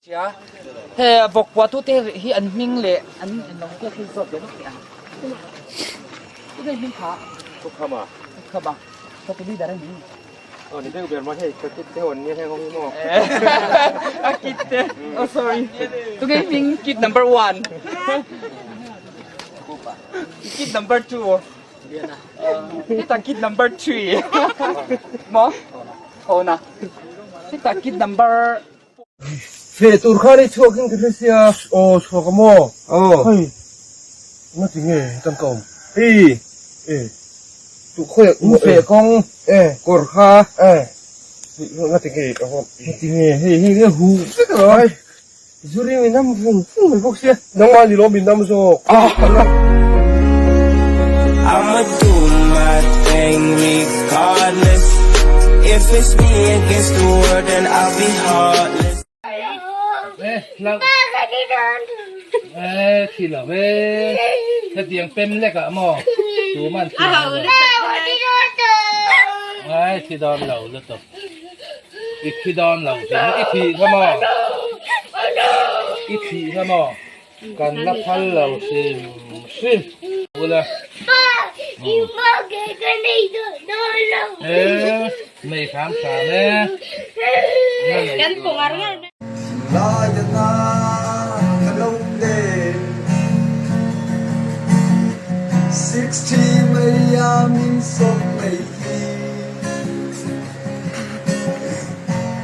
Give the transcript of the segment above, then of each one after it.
Chia he bok wa tu te hi an ming le an long te khi so de ya tu de ming khaทุกคำอ่ะ kha ba to tu di da ni อ๋อนี่ได้เปลี่ยนมาให้กระติกเท่านี้ให้เขาไม่มอง kit te oh sorry tu ge ming kit number 1 kit number 2 kita kit number 3 mo oh na kita kit number เฟตุร์ข้าได้ชั่วขึ้นกันเสียโอ้ชั่วกโมโอ้เฮ้ยน่าจริงไงตั้งกองทุกคนเฟกองกอร์ข้าน่าจริงไงโอ้น่าจริงไงเฮ้ยหูสักหน่อยจุรีมีน้ำฟุ้งไม่พกเสียน้องมาดิโรบินน้ำโซ่I'ma do my thing regardless. If it's me against the world, then I'll be heartless. เราทีละถ้าเตียงเป็นเล็กอะหมอดูมันทีที่ดอนเหล่าแล้วตัวอีกที่ดอนเหล่าถึงอีกทีถ้าหมออีกทีถ้าหมอกันรับพันเหล่าสิกูเลยไม่ถามแม่กันปงอะไรลายนาขนมเด16ไม่ยามินสมไม่ดี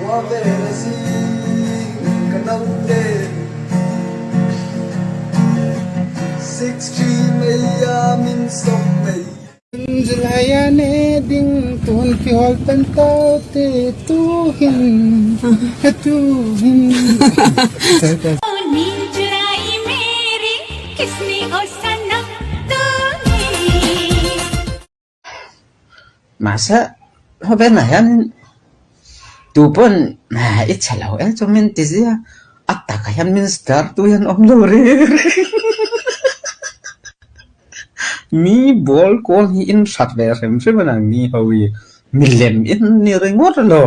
ว่าเวลาสิขนมเด16ไม่ยามินสมไม่Jelaya ne ding tuhan pihol tentau te tuhin नींद चुराई मेरी किसने ओ सनम तूने Masa hobenayan tupon na itchalaw chomin tizia attakayan min star tuyan omlore mi bol kol hi in shatverem sebenang ni hawi millem in ni ringot lo